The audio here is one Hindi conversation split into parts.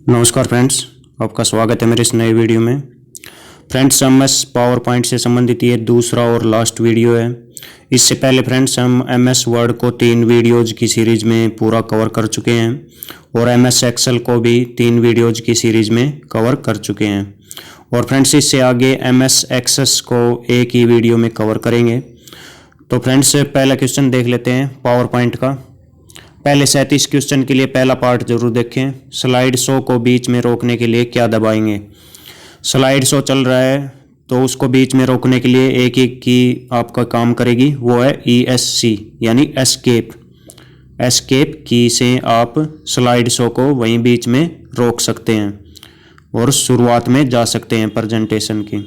नमस्कार फ्रेंड्स, आपका स्वागत है मेरे इस नए वीडियो में। फ्रेंड्स, एमएस पावर पॉइंट से संबंधित ये दूसरा और लास्ट वीडियो है। इससे पहले फ्रेंड्स हम एमएस वर्ड को 3 वीडियोज़ की सीरीज़ में पूरा कवर कर चुके हैं और एमएस एक्सेल को भी 3 वीडियोज़ की सीरीज़ में कवर कर चुके हैं। और फ्रेंड्स, इससे आगे एमएस एक्सेस को एक ही वीडियो में कवर करेंगे। तो फ्रेंड्स, पहला क्वेश्चन देख लेते हैं पावर पॉइंट का। पहले 37 क्वेश्चन के लिए पहला पार्ट जरूर देखें। स्लाइड शो को बीच में रोकने के लिए क्या दबाएंगे? स्लाइड शो चल रहा है तो उसको बीच में रोकने के लिए एक ही की आपका काम करेगी, वो है ESC यानी एस्केप। एस्केप की से आप स्लाइड शो को वहीं बीच में रोक सकते हैं और शुरुआत में जा सकते हैं प्रेजेंटेशन की।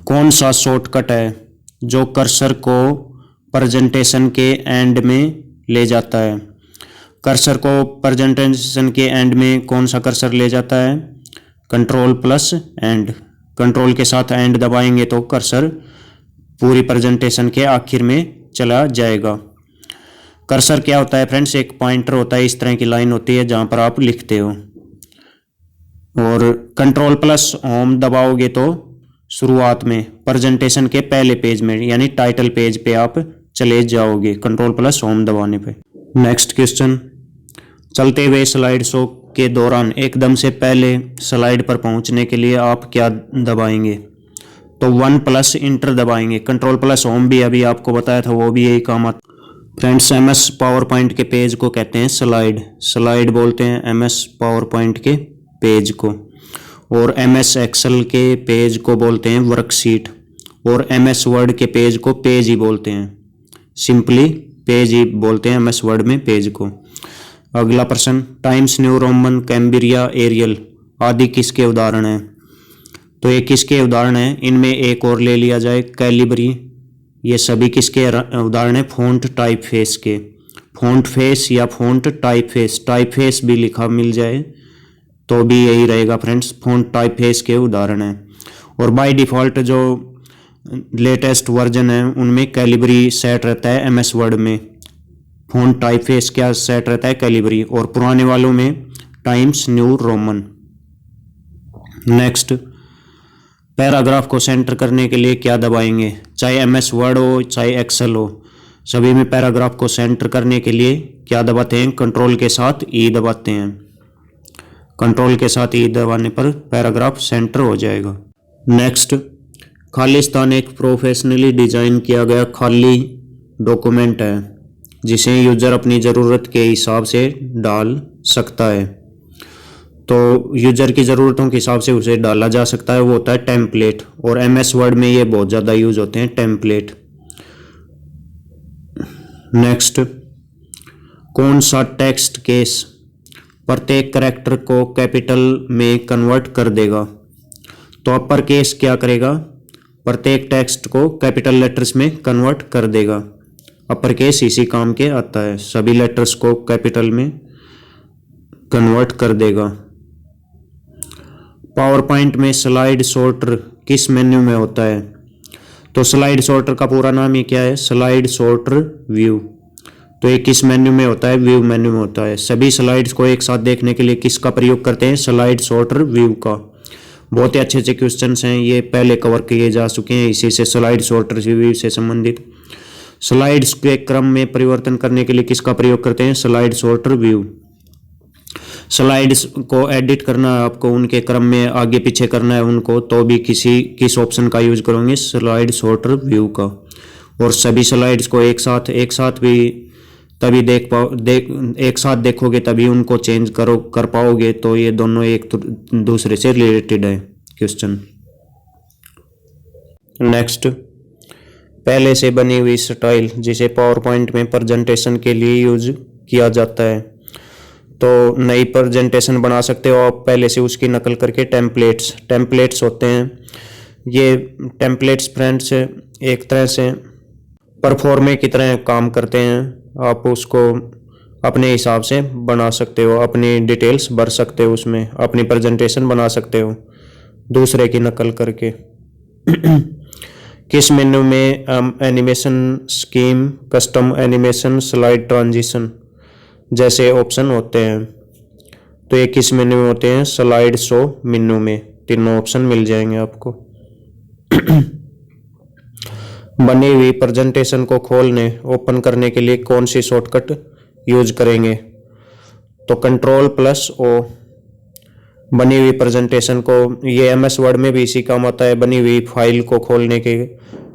कौन सा शॉर्टकट है जो कर्सर को प्रेजेंटेशन के एंड में ले जाता है? कर्सर को प्रेजेंटेशन के एंड में कौन सा कर्सर ले जाता है? Control plus and. कंट्रोल के साथ एंड दबाएंगे तो कर्सर पूरी प्रेजेंटेशन के आखिर में चला जाएगा। कर्सर क्या होता है फ्रेंड्स? एक पॉइंटर होता है, इस तरह की लाइन होती है जहां पर आप लिखते हो। और कंट्रोल प्लस होम दबाओगे तो शुरुआत में प्रेजेंटेशन के पहले पेज में यानी टाइटल पेज पे आप चले जाओगे कंट्रोल प्लस होम दबाने पे। नेक्स्ट क्वेश्चन, चलते हुए स्लाइड शो के दौरान एकदम से पहले स्लाइड पर पहुंचने के लिए आप क्या दबाएंगे? तो 1 प्लस इंटर दबाएंगे। कंट्रोल प्लस होम भी अभी आपको बताया था, वो भी यही काम आता। फ्रेंड्स, एमएस पावर पॉइंट के पेज को कहते हैं स्लाइड। स्लाइड बोलते हैं एमएस पावर पॉइंट के पेज को। और एमएस एक्सेल के पेज को बोलते हैं वर्कशीट। और एमएस वर्ड के पेज को पेज ही बोलते हैं, सिंपली पेज ही बोलते हैं एमएस वर्ड में पेज को। अगला प्रश्न, Times New Roman, Cambria, Arial आदि किसके उदाहरण हैं? तो ये किसके उदाहरण हैं? इनमें एक और ले लिया जाए, कैलिबरी। ये सभी किसके उदाहरण हैं? फ़ॉन्ट टाइपफेस के। फ़ॉन्ट फेस या फ़ॉन्ट टाइपफेस, टाइपफेस भी लिखा मिल जाए तो भी यही रहेगा फ्रेंड्स, फ़ॉन्ट टाइपफेस के उदाहरण हैं। और बाय डिफ़ॉल्ट जो लेटेस्ट वर्जन है उनमें कैलिबरी सेट रहता है एमएस वर्ड में। फ़ॉन्ट टाइपफेस क्या सेट रहता है? कैलिबरी। और पुराने वालों में times New Roman. Next, paragraph को सेंटर करने के लिए क्या दबाएंगे? चाहे एमएस वर्ड हो चाहे एक्सेल हो, सभी में पैराग्राफ को सेंटर करने के लिए क्या दबाते हैं? कंट्रोल के साथ ई दबाते हैं। कंट्रोल के साथ ई दबाने पर पैराग्राफ सेंटर हो जाएगा। नेक्स्ट, खालिस्तान एक प्रोफेशनली डिजाइन किया गया खाली डॉक्यूमेंट है जिसे यूजर अपनी ज़रूरत के हिसाब से डाल सकता है। तो यूजर की ज़रूरतों के हिसाब से उसे डाला जा सकता है, वो होता है टेम्पलेट। और एमएस वर्ड में ये बहुत ज़्यादा यूज होते हैं टेम्पलेट। नेक्स्ट, कौन सा टेक्स्ट केस प्रत्येक कैरेक्टर को कैपिटल में कन्वर्ट कर देगा? तो अपर केस क्या करेगा? प्रत्येक टेक्स्ट को कैपिटल लेटर्स में कन्वर्ट कर देगा। अपर केस इसी काम के आता है, सभी लेटर्स को कैपिटल में कन्वर्ट कर देगा। पावर पॉइंट में स्लाइड सॉर्टर किस मेन्यू में होता है? तो स्लाइड सॉर्टर का पूरा नाम ही क्या है? Slide sorter view. तो ये किस मेन्यू में होता है? व्यू मेन्यू में होता है। सभी स्लाइड्स को एक साथ देखने के लिए किसका प्रयोग करते हैं? स्लाइड सॉर्टर व्यू का। बहुत ही अच्छे अच्छे क्वेश्चंस हैं, ये पहले कवर किए जा चुके हैं इसी से, स्लाइड सॉर्टर व्यू से संबंधित। स्लाइड्स के क्रम में परिवर्तन करने के लिए किसका प्रयोग करते हैं? Slide sorter view. स्लाइड्स को एडिट करना है आपको, उनके क्रम में आगे पीछे करना है उनको, तो भी किस ऑप्शन का यूज करोगे? स्लाइड सॉर्टर व्यू का। और सभी स्लाइड्स को एक साथ भी तभी एक साथ देखोगे तभी उनको चेंज कर पाओगे। तो ये दोनों एक दूसरे से रिलेटेड है क्वेश्चन। नेक्स्ट, पहले से बनी हुई स्टाइल जिसे पावर पॉइंट में प्रेजेंटेशन के लिए यूज किया जाता है। तो नई प्रेजेंटेशन बना सकते हो आप पहले से उसकी नकल करके। टेम्पलेट्स होते हैं ये। टेम्पलेट्स फ्रेंड्स एक तरह से परफॉर्मे की तरह काम करते हैं। आप उसको अपने हिसाब से बना सकते हो, अपनी डिटेल्स भर सकते हो, उसमें अपनी प्रेजेंटेशन बना सकते हो दूसरे की नकल करके। किस मेन्यू में animation scheme, custom animation, slide transition जैसे ऑप्शन होते हैं? तो ये किस मेन्यू में होते हैं? स्लाइड शो मेन्यू में तीनों ऑप्शन मिल जाएंगे आपको। बनी हुई प्रेजेंटेशन को खोलने ओपन करने के लिए कौन सी शॉर्टकट यूज करेंगे? तो Ctrl+O। बनी हुई प्रेजेंटेशन को, ये एमएस वर्ड में भी इसी काम आता है, बनी हुई फाइल को खोलने के,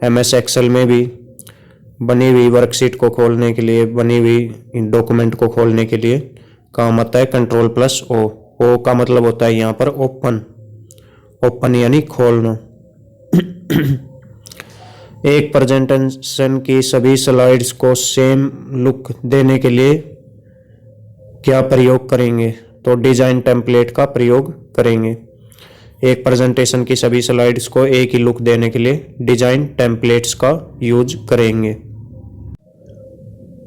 एमएस एक्सेल में भी, बनी हुई वर्कशीट को खोलने के लिए, बनी हुई डॉक्यूमेंट को खोलने के लिए काम आता है Ctrl+O। ओ का मतलब होता है यहाँ पर ओपन, ओपन यानी खोलना। एक प्रेजेंटेशन की सभी स्लाइड्स को सेम लुक देने के लिए क्या प्रयोग करेंगे? तो डिजाइन टेम्पलेट का प्रयोग करेंगे। एक प्रेजेंटेशन की सभी स्लाइड्स को एक ही लुक देने के लिए डिजाइन टेम्पलेट्स का यूज करेंगे।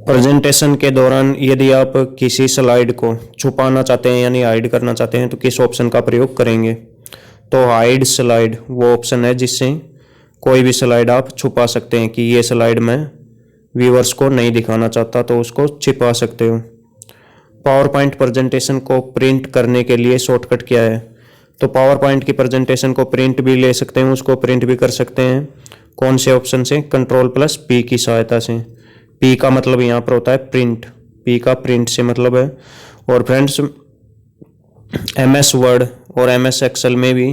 प्रेजेंटेशन के दौरान यदि आप किसी स्लाइड को छुपाना चाहते हैं यानी हाइड करना चाहते हैं तो किस ऑप्शन का प्रयोग करेंगे? तो हाइड स्लाइड वो ऑप्शन है जिससे कोई भी स्लाइड आप छुपा सकते हैं कि ये स्लाइड मैं व्यूअर्स को नहीं दिखाना चाहता, तो उसको छिपा सकते हो। पावर पॉइंट प्रेजेंटेशन को प्रिंट करने के लिए शॉर्टकट क्या है? तो पावर पॉइंट की प्रेजेंटेशन को प्रिंट भी ले सकते हैं, उसको प्रिंट भी कर सकते हैं। कौन से ऑप्शन से? Ctrl+P की सहायता से। P का मतलब यहाँ पर होता है प्रिंट, P का प्रिंट से मतलब है। और फ्रेंड्स, MS वर्ड और MS एक्सेल में भी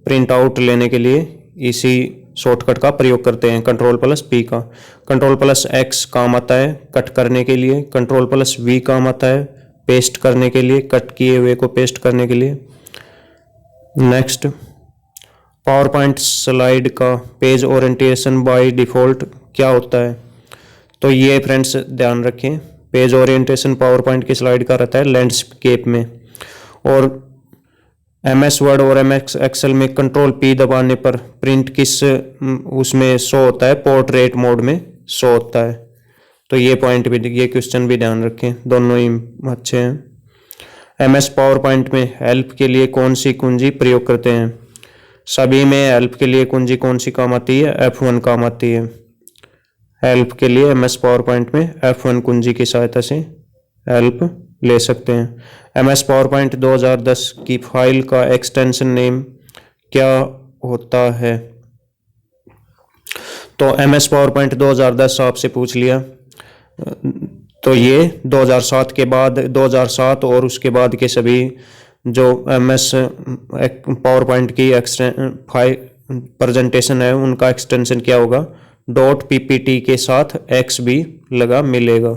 प्रिंट आउट लेने के लिए इसी शॉर्टकट का प्रयोग करते हैं, Ctrl+P का। Ctrl+X काम आता है कट करने के लिए, Ctrl+V काम आता है पेस्ट करने के लिए, कट किए हुए को पेस्ट करने के लिए। नेक्स्ट, पावर पॉइंट स्लाइड का पेज ओरिएंटेशन बाय डिफॉल्ट क्या होता है? तो ये फ्रेंड्स ध्यान रखें, पेज ओरिएंटेशन पावर पॉइंट की स्लाइड का रहता है लैंडस्केप में, और MS वर्ड और MS एक्सेल में Ctrl+P दबाने पर प्रिंट किस उसमें शो होता है? पोर्ट्रेट मोड में शो होता है। तो ये पॉइंट भी, ये क्वेश्चन भी ध्यान रखें, दोनों ही अच्छे हैं। MS पावर पॉइंट में हेल्प के लिए कौन सी कुंजी प्रयोग करते हैं? सभी में हेल्प के लिए कुंजी कौन सी काम आती है? F1 काम आती है। हेल्प के लिए MS पावर पॉइंट में F1 कुंजी की सहायता से हेल्प ले सकते हैं। MS पावर पॉइंट 2010 की फाइल का एक्सटेंशन नेम क्या होता है? तो MS पावर पॉइंट 2010 आपसे पूछ लिया, तो ये 2007 के बाद, 2007 और उसके बाद के सभी जो MS पावर पॉइंट की प्रेजेंटेशन है उनका एक्सटेंशन क्या होगा? .ppt के साथ x भी लगा मिलेगा।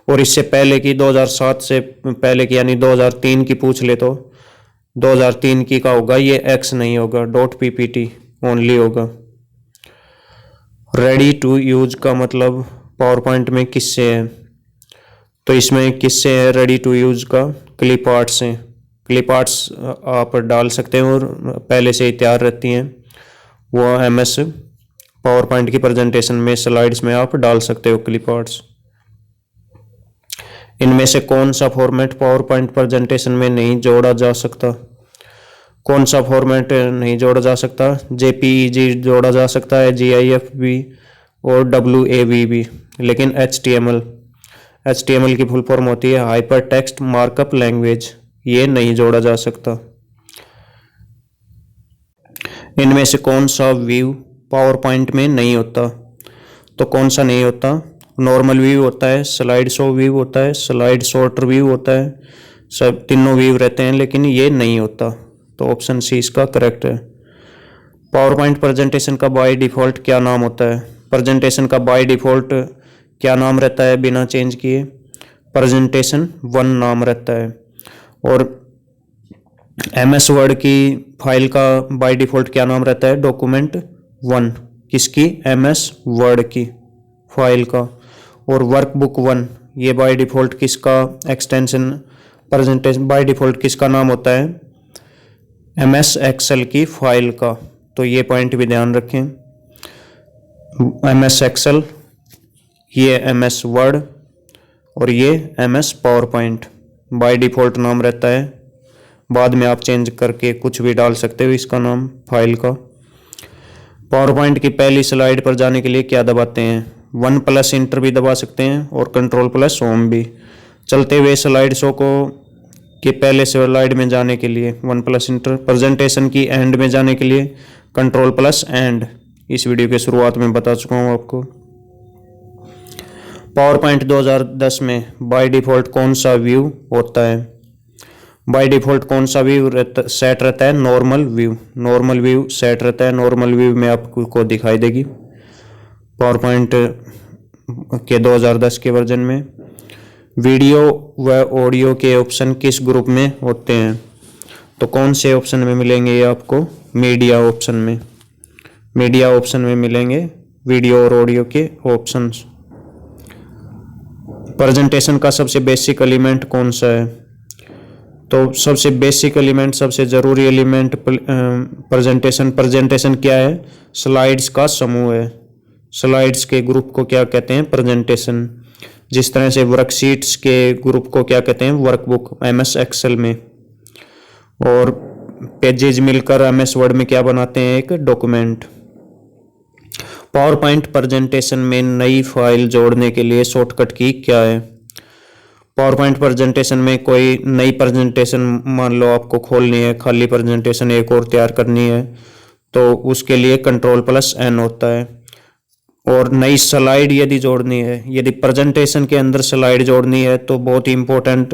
और इससे पहले की 2007 से पहले की यानी 2003 की पूछ ले तो 2003 की का होगा, ये x नहीं होगा, .ppt ओनली होगा। रेडी टू यूज का मतलब पावर पॉइंट में किससे है? तो इसमें किससे है रेडी टू यूज का? क्लिप आर्ट से। क्लिप आर्ट्स आप डाल सकते हैं और पहले से ही तैयार रहती हैं, वो MS पावर पॉइंट की प्रेजेंटेशन में स्लाइड्स में आप डाल सकते हो क्लिप आर्ट्स। इनमें से कौन सा फॉर्मेट पावर पॉइंट प्रेजेंटेशन में नहीं जोड़ा जा सकता? कौन सा फॉर्मेट नहीं जोड़ा जा सकता? JPEG जोड़ा जा सकता है, GIF भी और WAV भी, लेकिन HTML की फुल फॉर्म होती है हाइपर टेक्स्ट मार्कअप लैंग्वेज, ये नहीं जोड़ा जा सकता। इनमें से कौन सा व्यू पावर पॉइंट में नहीं होता? तो कौन सा नहीं होता? नॉर्मल व्यू होता है, स्लाइड शो व्यू होता है, स्लाइड सॉर्टर व्यू होता है, सब तीनों व्यू रहते हैं, लेकिन ये नहीं होता। तो ऑप्शन सी इसका करेक्ट है। पावर पॉइंट प्रेजेंटेशन का बाय डिफ़ॉल्ट क्या नाम होता है? प्रेजेंटेशन का बाय डिफ़ॉल्ट क्या नाम रहता है बिना चेंज किए? प्रेजेंटेशन 1 नाम रहता है। और MS वर्ड की फाइल का बाय डिफ़ॉल्ट क्या नाम रहता है? डॉक्यूमेंट 1। किसकी? MS वर्ड की फाइल का। और वर्कबुक 1 ये बाय डिफ़ॉल्ट किसका एक्सटेंशन प्रेजेंटेशन बाय डिफ़ॉल्ट किसका नाम होता है? MS एक्सेल की फाइल का। तो ये पॉइंट भी ध्यान रखें, MS एक्सेल, ये MS वर्ड और ये MS power point by default नाम रहता है, बाद में आप चेंज करके कुछ भी डाल सकते हो इसका नाम फाइल का। पावर पॉइंट की पहली स्लाइड पर जाने के लिए क्या दबाते हैं? 1+ इंटर भी दबा सकते हैं और Ctrl+Home भी। चलते हुए स्लाइड शो को के पहले स्लाइड में जाने के लिए, वन प्लस इंटर, प्रेजेंटेशन की एंड में जाने के लिए कंट्रोल प्लस एंड। इस वीडियो के शुरुआत में बता चुका हूँ आपको। पावर पॉइंट 2010 में बाय डिफ़ॉल्ट कौन सा व्यू होता है? बाय डिफ़ॉल्ट कौन सा व्यू सेट रहता है? Normal view. Normal view set रहता है। नॉर्मल व्यू में आपको दिखाई देगी पावर पॉइंट के 2010 के वर्जन में। वीडियो व ऑडियो के ऑप्शन किस ग्रुप में होते हैं? तो कौन से ऑप्शन में मिलेंगे ये आपको? मीडिया ऑप्शन में। मीडिया ऑप्शन में मिलेंगे वीडियो और ऑडियो के ऑप्शंस। प्रेजेंटेशन का सबसे बेसिक एलिमेंट कौन सा है? तो सबसे बेसिक एलिमेंट, सबसे ज़रूरी एलिमेंट प्रेजेंटेशन क्या है? स्लाइड्स का समूह है। स्लाइड्स के ग्रुप को क्या कहते हैं? प्रेजेंटेशन। जिस तरह से वर्कशीट्स के ग्रुप को क्या कहते हैं? वर्कबुक, MS एक्सेल में। और पेजेज मिलकर MS वर्ड में क्या बनाते हैं? एक डॉक्यूमेंट। पावर पॉइंट प्रेजेंटेशन में नई फाइल जोड़ने के लिए शॉर्टकट की क्या है? पावर पॉइंट प्रेजेंटेशन में कोई नई प्रेजेंटेशन मान लो आपको खोलनी है, खाली प्रेजेंटेशन एक और तैयार करनी है, तो उसके लिए कंट्रोल प्लस N होता है। और नई स्लाइड यदि जोड़नी है, यदि प्रेजेंटेशन के अंदर स्लाइड जोड़नी है, तो बहुत ही इंपॉर्टेंट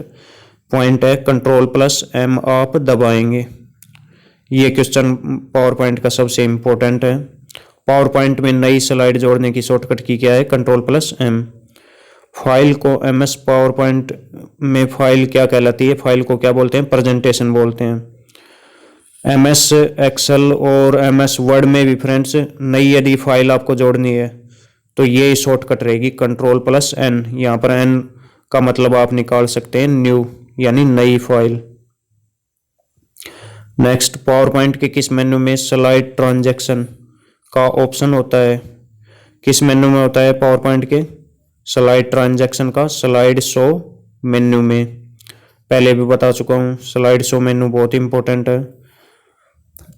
पॉइंट है, कंट्रोल प्लस M आप दबाएंगे। ये क्वेश्चन पावर पॉइंट का सबसे इंपॉर्टेंट है। पावर पॉइंट में नई स्लाइड जोड़ने की शॉर्टकट की क्या है? Control plus M। फाइल को MS पावर पॉइंट में फाइल क्या कहलाती है? फाइल को क्या बोलते हैं? प्रेजेंटेशन बोलते हैं। MS एक्सेल और MS वर्ड में भी फ्रेंड्स नई यदि फाइल आपको जोड़नी है तो ये शॉर्टकट रहेगी कंट्रोल प्लस N। यहाँ पर N का मतलब आप निकाल सकते हैं न्यू, यानी नई फाइल। नेक्स्ट, पावर पॉइंट के किस मेन्यू में स्लाइड ट्रांजैक्शन का ऑप्शन होता है? किस मेन्यू में होता है पावर पॉइंट के स्लाइड ट्रांजैक्शन का? स्लाइड शो मेन्यू में। पहले भी बता चुका हूँ, स्लाइड शो मेन्यू बहुत इंपॉर्टेंट है।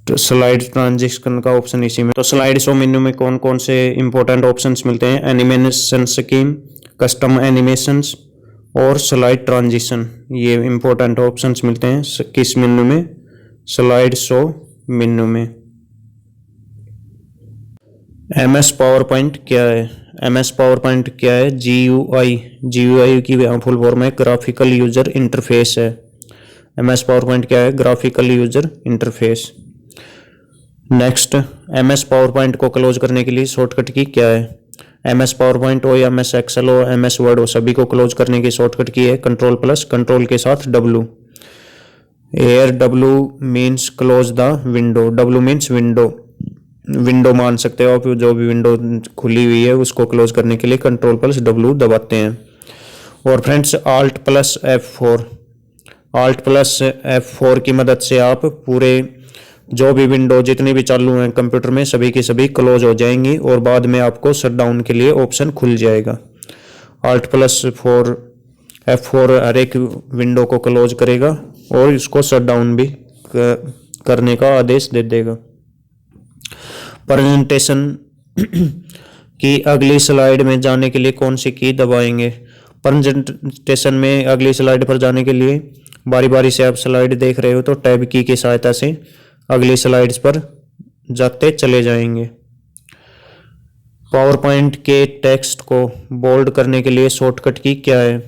तो स्लाइड ट्रांजैक्शन का ऑप्शन इसी में। तो स्लाइड शो मेन्यू में कौन कौन से इंपॉर्टेंट ऑप्शंस मिलते हैं? एनिमेशन स्कीम, कस्टम एनिमेशंस और स्लाइड ट्रांजिशन। ये इंपॉर्टेंट ऑप्शंस मिलते हैं किस मेन्यू में? स्लाइड शो मेन्यू में। MS पावर पॉइंट क्या है? MS पावर पॉइंट क्या है? GUI। GUI की फुल फॉर्म है ग्राफिकल यूजर इंटरफेस है। MS पावर पॉइंट क्या है? Graphical user interface. Next, MS power point को क्लोज करने के लिए शॉर्टकट की क्या है? MS पावर पॉइंट हो या MS एक्सेल हो, MS वर्ड हो, सभी को क्लोज करने की शॉर्टकट की है कंट्रोल प्लस, कंट्रोल के साथ W। Air W means close the window. W means window. Window मान सकते हो आप, जो भी विंडो खुली हुई है उसको क्लोज करने के लिए कंट्रोल प्लस W दबाते हैं। और friends, Alt plus F4, Alt plus F4 की मदद से आप पूरे जो भी विंडो जितनी भी चालू हैं कंप्यूटर में सभी की सभी क्लोज हो जाएंगी और बाद में आपको शट डाउन के लिए ऑप्शन खुल जाएगा। Alt प्लस F4 हर एक विंडो को क्लोज करेगा और इसको शट डाउन भी करने का आदेश दे देगा। प्रेजेंटेशन की अगली स्लाइड में जाने के लिए कौन सी की दबाएंगे? प्रेजेंटेशन में अगली स्लाइड पर जाने के लिए बारी बारी से आप स्लाइड देख रहे हो तो टैब की सहायता से अगली स्लाइड्स पर जाते चले जाएंगे। पावर पॉइंट के टेक्स्ट को बोल्ड करने के लिए शॉर्टकट की क्या है?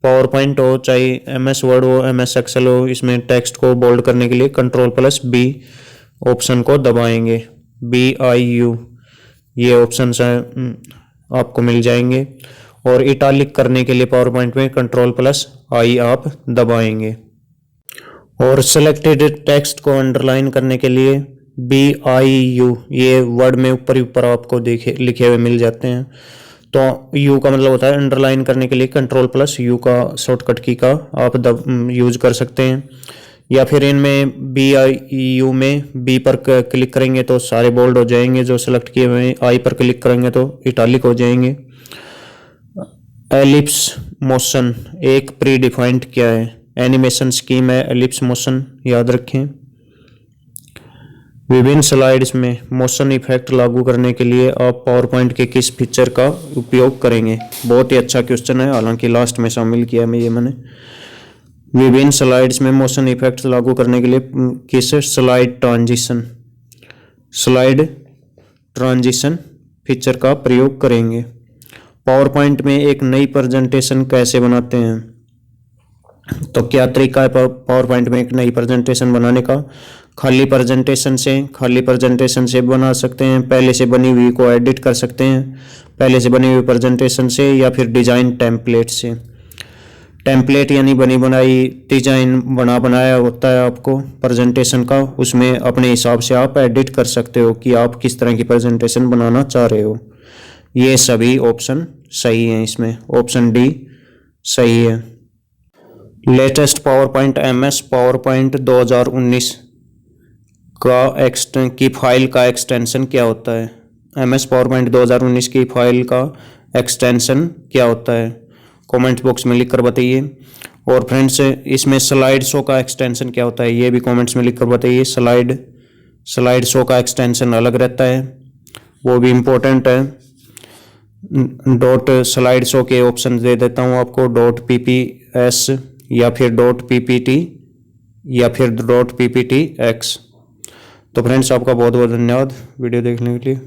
पावर पॉइंट हो चाहे MS वर्ड हो, MS एक्सेल हो, इसमें टेक्स्ट को बोल्ड करने के लिए कंट्रोल प्लस B ऑप्शन को दबाएंगे। BIU ये ऑप्शन आपको मिल जाएंगे। और इटालिक करने के लिए पावर पॉइंट में कंट्रोल प्लस I आप दबाएंगे। और सिलेक्टेड टेक्स्ट को अंडरलाइन करने के लिए BIU ये वर्ड में ऊपर ऊपर आपको लिखे हुए मिल जाते हैं। तो U का मतलब होता है अंडरलाइन करने के लिए कंट्रोल प्लस U का शॉर्टकट की का आप यूज कर सकते हैं। या फिर इनमें BIU में B पर क्लिक करेंगे तो सारे बोल्ड हो जाएंगे जो सिलेक्ट किए हुए हैं, I पर क्लिक करेंगे तो इटालिक हो जाएंगे। एलिप्स मोशन एक प्री डिफाइंड क्या है? एनिमेशन स्कीम है एलिप्स मोशन, याद रखें। विभिन्न स्लाइड्स में मोशन इफेक्ट लागू करने के लिए आप पावर पॉइंट के किस फीचर का उपयोग करेंगे? बहुत ही अच्छा क्वेश्चन है, हालांकि लास्ट में शामिल किया है ये मैंने। विभिन्न स्लाइड्स में मोशन इफेक्ट्स लागू करने के लिए किस स्लाइड ट्रांजिशन फीचर का प्रयोग करेंगे। पावर पॉइंट में एक नई प्रेजेंटेशन कैसे बनाते हैं। तो क्या तरीका है पावर पॉइंट में एक नई प्रेजेंटेशन बनाने का। खाली प्रेजेंटेशन से बना सकते हैं, पहले से बनी हुई को एडिट कर सकते हैं पहले से बनी हुई प्रेजेंटेशन से, या फिर डिजाइन टेम्पलेट से। टेम्पलेट यानी बनी बनाई डिजाइन बनाया होता है आपको प्रेजेंटेशन का, उसमें अपने हिसाब से आप एडिट कर सकते हो कि आप किस तरह की प्रेजेंटेशन बनाना चाह रहे हो। ये सभी ऑप्शन सही हैं, इसमें ऑप्शन डी सही है। Latest power point MS power point 2019 की फाइल का एक्सटेंशन क्या होता है। MS पावर पॉइंट 2019 की फाइल का एक्सटेंशन क्या होता है, कमेंट बॉक्स में लिख कर बताइए। और फ्रेंड्स इसमें स्लाइड शो का एक्सटेंशन क्या होता है, ये भी कमेंट्स में लिख कर बताइए। स्लाइड शो का एक्सटेंशन अलग रहता है, वो भी इम्पोर्टेंट है। डॉट स्लाइड शो के ऑप्शन दे देता हूँ आपको, .pps या फिर .ppt या फिर .pptx। तो फ्रेंड्स आपका बहुत बहुत धन्यवाद वीडियो देखने के लिए।